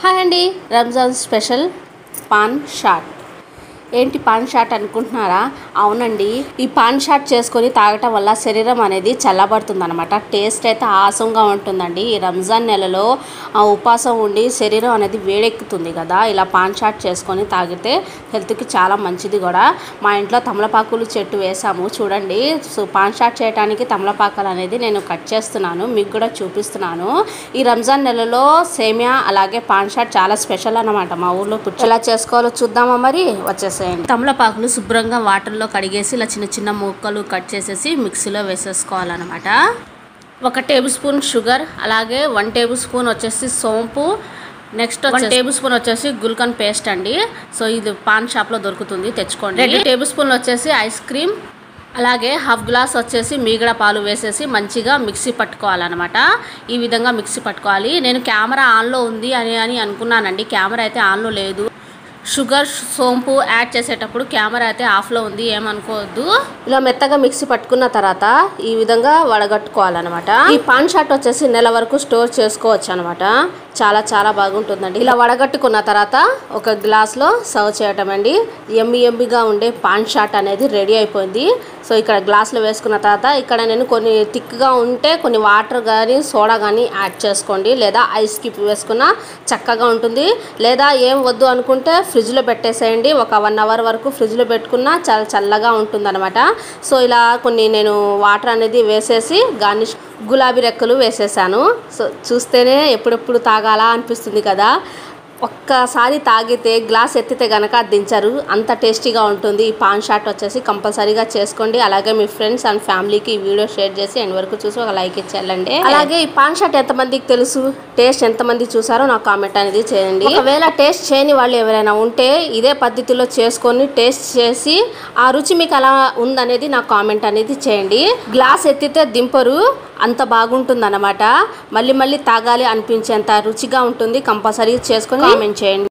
Hi అండి, Ramzan special pan shot. ఏంటి pan shot అనుకుంటున్నారా? అవునండి, ఈ పాన్ షాట్ చేసుకొని తాగటం వల్ల శరీరం అనేది చల్లబడుతుంది అనమాట. టేస్ట్ అయితే ఆసంగా ఉంటుందండి. ఈ రంజాన్ నెలలో ఉపాసం ఉండి శరీరం అనేది వేడెక్కుతుంది కదా, ఇలా పాన్ షాట్ చేసుకొని తాగితే హెల్త్కి చాలా మంచిది కూడా. మా ఇంట్లో తమలపాకులు చెట్టు వేసాము చూడండి. సో పాన్ షాట్ చేయడానికి తమలపాకులు అనేది నేను కట్ చేస్తున్నాను, మీకు కూడా చూపిస్తున్నాను. ఈ రంజాన్ నెలలో సేమియా అలాగే పాన్ షాట్ చాలా స్పెషల్ అన్నమాట. మా ఊర్లో ఎలా చేసుకోవాలో చూద్దామా? మరి వచ్చేసి తమలపాకులు శుభ్రంగా వాటర్లో కడిగేసి ఇలా చిన్న చిన్న ముక్కలు కట్ చేసేసి మిక్సీలో వేసేసుకోవాలన్నమాట. 1 టేబుల్ స్పూన్ షుగర్, అలాగే 1 టేబుల్ స్పూన్ వచ్చేసి సోంపు, నెక్స్ట్ 1 టేబుల్ స్పూన్ వచ్చేసి గుల్కన్ పేస్ట్ అండి. సో ఇది పాన్ షాప్లో దొరుకుతుంది, తెచ్చుకోండి. 2 టేబుల్ స్పూన్లు వచ్చేసి ఐస్ క్రీమ్, అలాగే 1/2 గ్లాస్ వచ్చేసి మీగడ పాలు వేసేసి మంచిగా మిక్సీ పట్టుకోవాలన్నమాట. ఈ విధంగా మిక్సీ పట్టుకోవాలి. నేను కెమెరా ఆన్లో ఉంది అని అనుకున్నానండి, కెమెరా అయితే ఆన్లో లేదు. షుగర్ సోంపు యాడ్ చేసేటప్పుడు కెమెరా అయితే ఆఫ్లో ఉంది, ఏమనుకోవద్దు. ఇలా మెత్తగా మిక్సీ పట్టుకున్న తర్వాత ఈ విధంగా వడగట్టుకోవాలన్నమాట. ఈ పాన్ షాట్ వచ్చేసి నెల వరకు స్టోర్ చేసుకోవచ్చు అనమాట. చాలా చాలా బాగుంటుందండి. ఇలా వడగట్టుకున్న తర్వాత ఒక గ్లాస్లో సర్వ్ చేయటం అండి. ఎమ్మిగా ఉండే పాన్ షాట్ అనేది రెడీ అయిపోయింది. సో ఇక్కడ గ్లాస్లో వేసుకున్న తర్వాత ఇక్కడ నేను కొన్ని థిక్గా ఉంటే కొన్ని వాటర్ కానీ సోడా కానీ యాడ్ చేసుకోండి, లేదా ఐస్ క్యూబ్ వేసుకున్న చక్కగా ఉంటుంది. లేదా ఏం వద్దు అనుకుంటే ఫ్రిడ్జ్లో పెట్టేసేయండి. ఒక 1 అవర్ వరకు ఫ్రిడ్జ్లో పెట్టుకున్నా చాలా చల్లగా ఉంటుందన్నమాట. సో ఇలా కొన్ని నేను వాటర్ అనేది వేసేసి గార్నిష్ గులాబీ రెక్కలు వేసేసాను. సో చూస్తేనే ఎప్పుడెప్పుడు తాగాలా అనిపిస్తుంది కదా. ఒక్కసారి తాగితే గ్లాస్ ఎత్తితే కనుక దించరు, అంత టేస్టీగా ఉంటుంది. ఈ పాన్ షాట్ వచ్చేసి కంపల్సరీగా చేసుకోండి. అలాగే మీ ఫ్రెండ్స్ అండ్ ఫ్యామిలీకి ఈ వీడియో షేర్ చేసి ఎండ్ వరకు చూసి ఒక లైక్ ఇచ్చేయాలండి. అలాగే ఈ పాన్ షాట్ ఎంతమందికి తెలుసు, టేస్ట్ ఎంతమంది చూసారో నాకు కామెంట్ అనేది చేయండి. ఒకవేళ టేస్ట్ చేయని వాళ్ళు ఎవరైనా ఉంటే ఇదే పద్ధతిలో చేసుకొని టేస్ట్ చేసి ఆ రుచి మీకు ఎలా ఉందనేది నాకు కామెంట్ అనేది చేయండి. గ్లాస్ ఎత్తితే దింపరు, అంత బాగుంటుంది అన్నమాట. మళ్ళీ తాగాలి అనిపించేంత రుచిగా ఉంటుంది. కంపల్సరీ చేసుకొని కామెంట్ చేయండి.